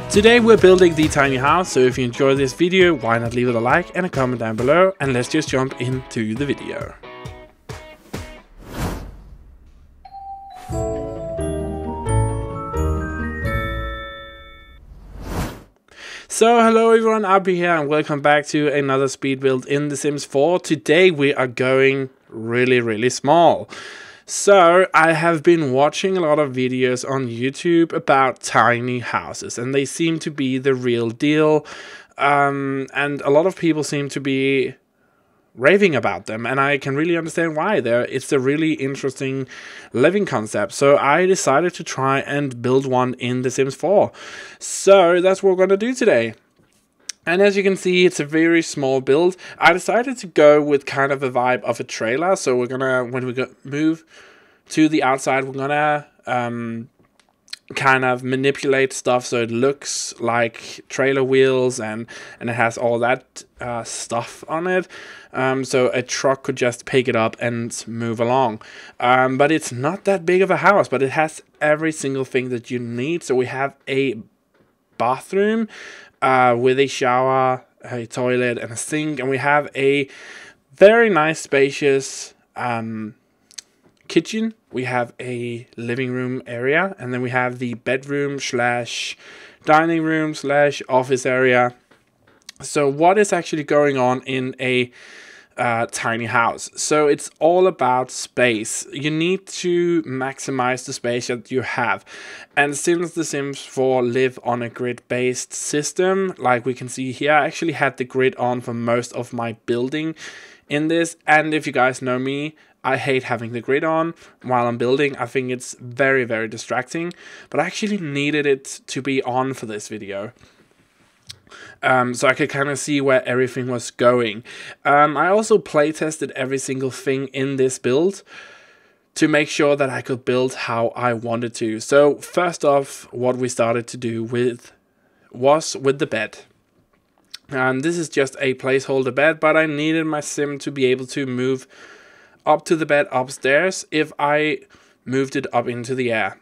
Today we're building the tiny house, so if you enjoy this video, why not leave it a like and a comment down below, and let's just jump into the video. So hello everyone, Auvbri here and welcome back to another speed build in The Sims 4. Today we are going really small. So I have been watching a lot of videos on YouTube about tiny houses, and they seem to be the real deal. And a lot of people seem to be raving about them, and I can really understand why. It's a really interesting living concept. So I decided to try and build one in The Sims 4. So that's what we're going to do today. And as you can see, it's a very small build. I decided to go with kind of a vibe of a trailer. So we're gonna, when we move to the outside, we're gonna kind of manipulate stuff so it looks like trailer wheels and it has all that stuff on it. So a truck could just pick it up and move along. But it's not that big of a house, but it has every single thing that you need. So we have a bathroom with a shower, a toilet and a sink, and we have a very nice spacious kitchen. We have a living room area, and then we have the bedroom slash dining room slash office area. So what is actually going on in a tiny house? So it's all about space. You need to maximize the space that you have, and since The Sims 4 live on a grid-based system, like we can see here, I actually had the grid on for most of my building in this. And if you guys know me, I hate having the grid on while I'm building. I think it's very distracting, but I actually needed it to be on for this video. So I could kind of see where everything was going. I also play tested every single thing in this build to make sure that I could build how I wanted to. So first off, what we started to do was with the bed. And this is just a placeholder bed, but I needed my sim to be able to move up to the bed upstairs if I moved it up into the air.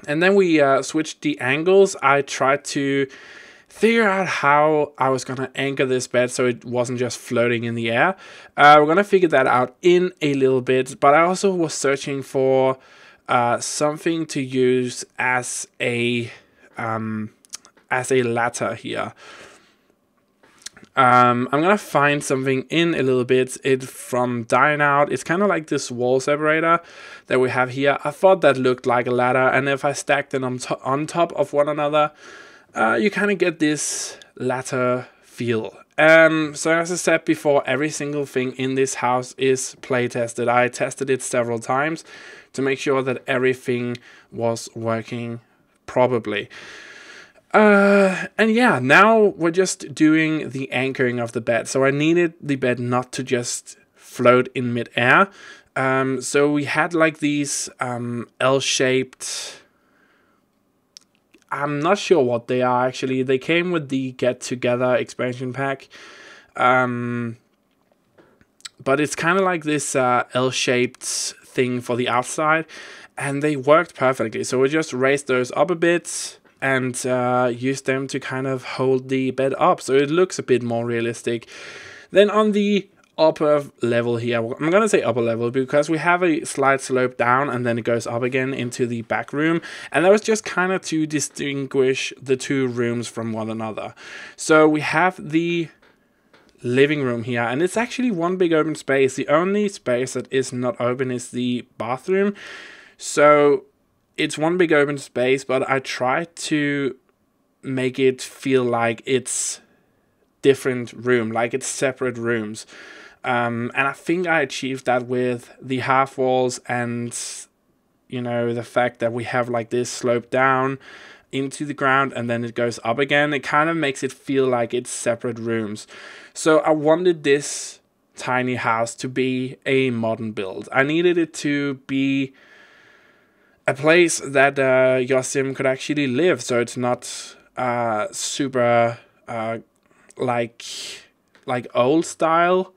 And then we switched the angles. I tried to figure out how I was going to anchor this bed so it wasn't just floating in the air. We're going to figure that out in a little bit, but I also was searching for something to use as a ladder here. I'm gonna find something in a little bit. It's from Dine Out. It's kind of like this wall separator that we have here. I thought that looked like a ladder, and if I stacked them on top of one another, you kind of get this ladder feel. So as I said before, every single thing in this house is play tested. I tested it several times to make sure that everything was working properly. And yeah, now we're just doing the anchoring of the bed. So I needed the bed not to just float in midair. So we had like these L-shaped, I'm not sure what they are actually. They came with the Get Together expansion pack. But it's kind of like this L-shaped thing for the outside, and they worked perfectly. So we just raised those up a bit and use them to kind of hold the bed up so it looks a bit more realistic. Then on the upper level here, I'm gonna say upper level because we have a slight slope down and then it goes up again into the back room, and that was just kind of to distinguish the two rooms from one another. So we have the living room here, and it's actually one big open space. The only space that is not open is the bathroom. So it's one big open space, but I tried to make it feel like it's different room, like it's separate rooms. And I think I achieved that with the half walls and, you know, the fact that we have like this slope down into the ground and then it goes up again. It kind of makes it feel like it's separate rooms. So I wanted this tiny house to be a modern build. I needed it to be a place that your sim could actually live, so it's not super like old style,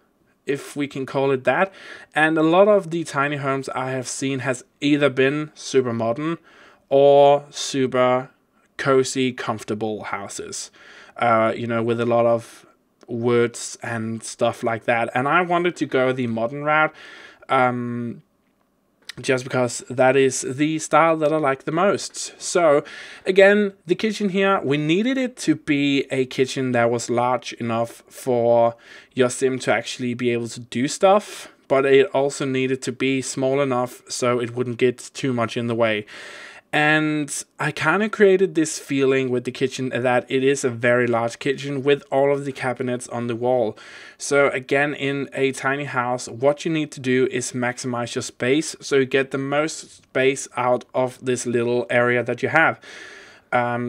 if we can call it that. And a lot of the tiny homes I have seen has either been super modern or super cozy, comfortable houses, you know, with a lot of woods and stuff like that. And I wanted to go the modern route, just because that is the style that I like the most. So again, the kitchen here, we needed it to be a kitchen that was large enough for your sim to actually be able to do stuff, but it also needed to be small enough so it wouldn't get too much in the way. And I kind of created this feeling with the kitchen that it is a very large kitchen with all of the cabinets on the wall. So again, in a tiny house, what you need to do is maximize your space so you get the most space out of this little area that you have.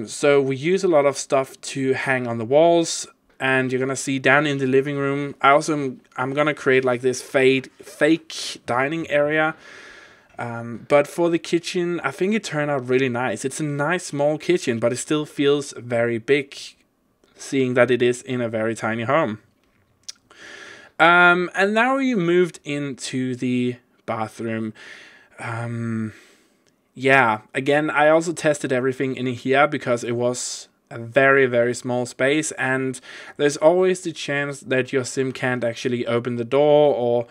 So we use a lot of stuff to hang on the walls, and you're gonna see down in the living room. I'm gonna create like this fake dining area. But for the kitchen, I think it turned out really nice. It's a nice small kitchen, but it still feels very big, seeing that it is in a very tiny home. And now we moved into the bathroom. Yeah, again, I also tested everything in here because it was a very, very small space, and there's always the chance that your sim can't actually open the door or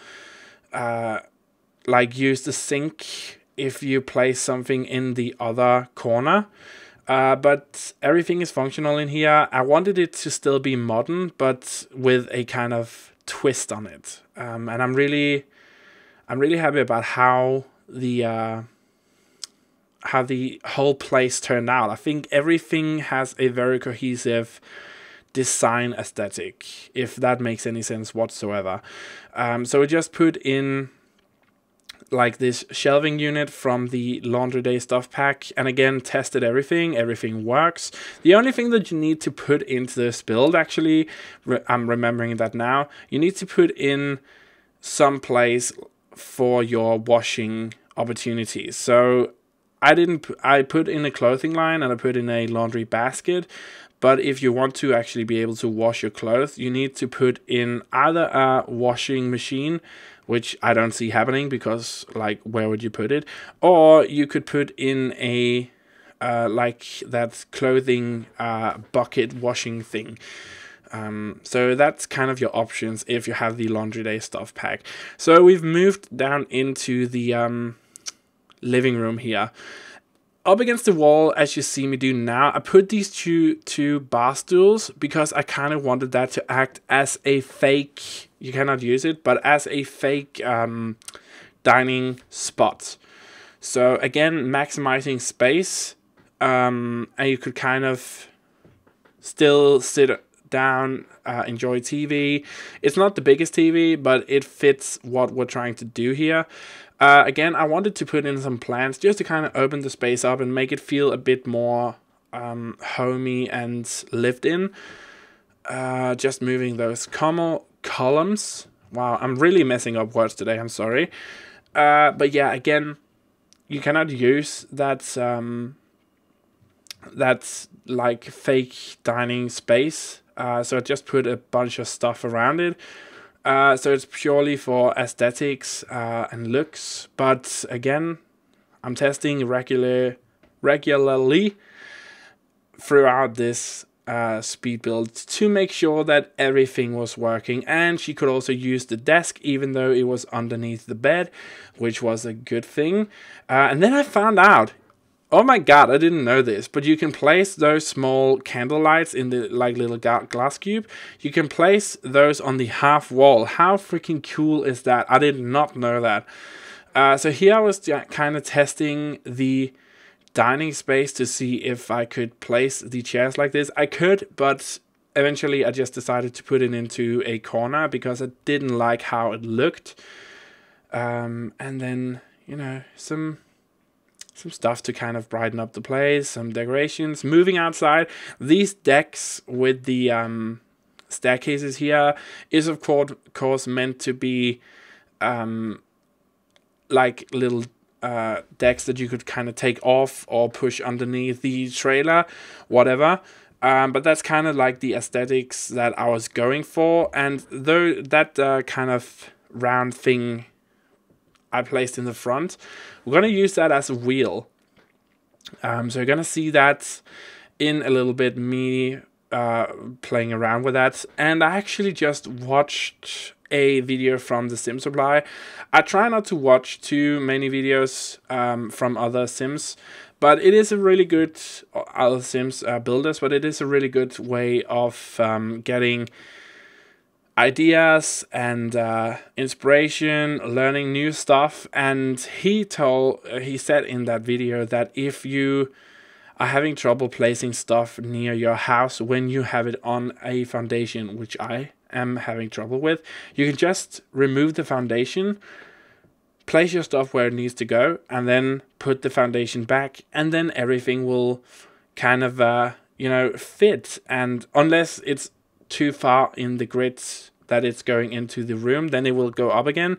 like use the sink if you place something in the other corner. But everything is functional in here. I wanted it to still be modern, but with a kind of twist on it. And I'm really happy about how the whole place turned out. I think everything has a very cohesive design aesthetic, if that makes any sense whatsoever. So we just put in like this shelving unit from the Laundry Day stuff pack, and again tested everything works. The only thing that you need to put into this build, actually, I'm remembering that now, you need to put in some place for your washing opportunities. So I put in a clothing line and I put in a laundry basket. But if you want to actually be able to wash your clothes, you need to put in either a washing machine, which I don't see happening because, like, where would you put it? Or you could put in a, like, that clothing bucket washing thing. So that's kind of your options if you have the Laundry Day stuff pack. So we've moved down into the living room here. Up against the wall, as you see me do now, I put these two bar stools because I kind of wanted that to act as a fake, you cannot use it, but as a fake dining spot. So again, maximizing space, and you could kind of still sit down, enjoy TV. It's not the biggest TV, but it fits what we're trying to do here. Again, I wanted to put in some plants just to kind of open the space up and make it feel a bit more homey and lived in. Just moving those columns. Wow, I'm really messing up words today, I'm sorry. But yeah, again, you cannot use that that's like fake dining space. So I just put a bunch of stuff around it. So it's purely for aesthetics and looks. But again, I'm testing regularly throughout this speed build to make sure that everything was working. And she could also use the desk even though it was underneath the bed, which was a good thing. And then I found out, oh my god, I didn't know this, but you can place those small candle lights in the like little glass cube. You can place those on the half wall. How freaking cool is that? I did not know that. So here I was kind of testing the dining space to see if I could place the chairs like this. I could, but eventually I just decided to put it into a corner because I didn't like how it looked. And then, you know, some stuff to kind of brighten up the place, some decorations. Moving outside, these decks with the staircases here is of course meant to be like little decks that you could kind of take off or push underneath the trailer, whatever. But that's kind of like the aesthetics that I was going for. And though that kind of round thing I placed in the front, we're going to use that as a wheel. So you're going to see that in a little bit me playing around with that. And I actually just watched a video from the Sim Supply. I try not to watch too many videos from other Sims, but it is a really good other Sims builders, but it is a really good way of getting ideas and inspiration, learning new stuff. And he said in that video that if you are having trouble placing stuff near your house when you have it on a foundation, which I am having trouble with, you can just remove the foundation, place your stuff where it needs to go, and then put the foundation back, and then everything will kind of fit. And unless it's too far in the grids that it's going into the room, then it will go up again.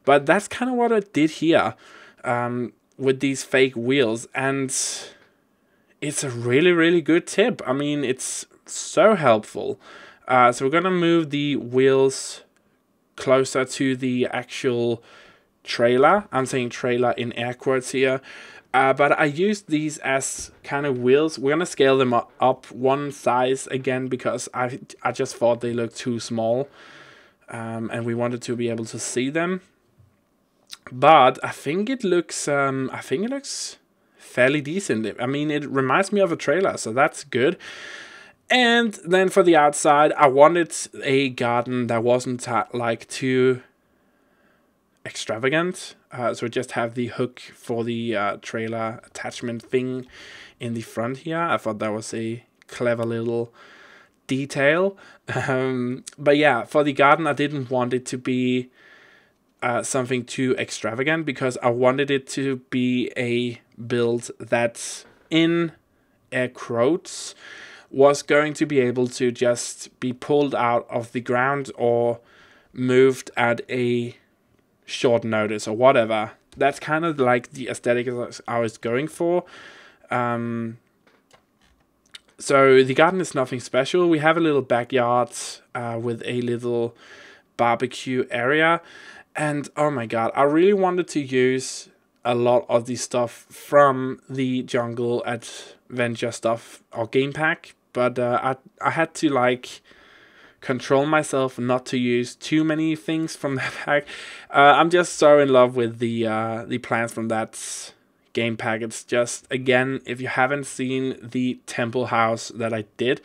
But that's kind of what I did here with these fake wheels, and it's a really, really good tip. I mean, it's so helpful. So we're gonna move the wheels closer to the actual trailer. I'm saying trailer in air quotes here. But I used these as kind of wheels. We're gonna scale them up one size again because I just thought they looked too small, and we wanted to be able to see them. But I think it looks fairly decent. I mean, it reminds me of a trailer, so that's good. And then for the outside, I wanted a garden that wasn't like too extravagant. So just have the hook for the trailer attachment thing in the front here. I thought that was a clever little detail. But yeah, for the garden, I didn't want it to be something too extravagant because I wanted it to be a build that, in air quotes, was going to be able to just be pulled out of the ground or moved at a short notice or whatever. That's kind of like the aesthetic I was going for. So the garden is nothing special. We have a little backyard with a little barbecue area. And oh my god, I really wanted to use a lot of the stuff from the Jungle Adventure stuff or game pack. But I had to like control myself not to use too many things from that pack. I'm just so in love with the plants from that game pack. It's just, again, if you haven't seen the temple house that I did,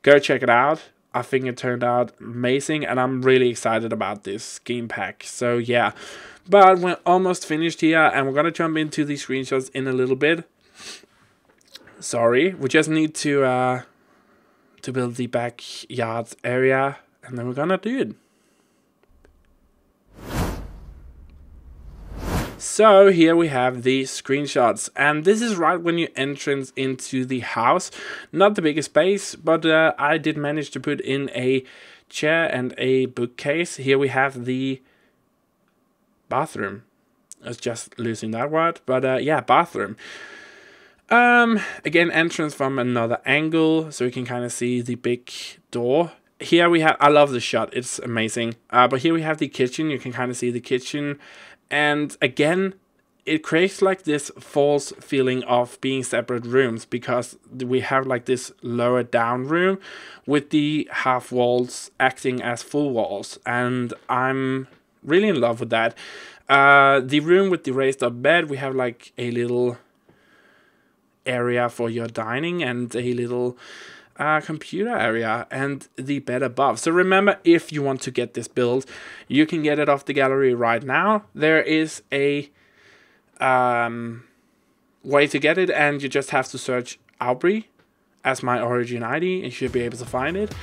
go check it out. I think it turned out amazing, and I'm really excited about this game pack. So yeah, but we're almost finished here, and we're gonna jump into the screenshots in a little bit. Sorry, we just need to build the backyard area, and then we're gonna do it. So here we have the screenshots, and this is right when you entrance into the house. Not the biggest space, but I did manage to put in a chair and a bookcase. Here we have the bathroom. I was just losing that word, but yeah, bathroom. Again, entrance from another angle, so you can kind of see the big door. Here we have, I love the shot, it's amazing. But here we have the kitchen, you can kind of see the kitchen. And again, it creates like this false feeling of being separate rooms because we have like this lower down room with the half walls acting as full walls. And I'm really in love with that. The room with the raised up bed, we have like a little area for your dining and a little computer area and the bed above. So remember, if you want to get this build, you can get it off the gallery right now. There is a way to get it, and you just have to search Auvbri as my origin ID. You should be able to find it.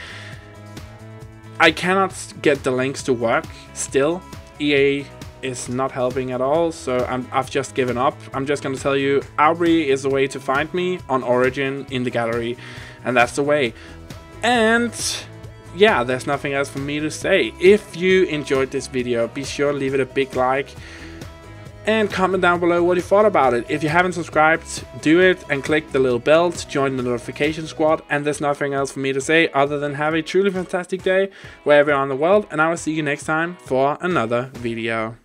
I cannot get the links to work still. EA is not helping at all, so I've just given up. I'm just going to tell you, Auvbri is the way to find me on Origin in the gallery, and that's the way. And yeah, there's nothing else for me to say. If you enjoyed this video, be sure to leave it a big like and comment down below what you thought about it. If you haven't subscribed, do it and click the little bell to join the notification squad. And there's nothing else for me to say other than have a truly fantastic day wherever you are in the world, and I will see you next time for another video.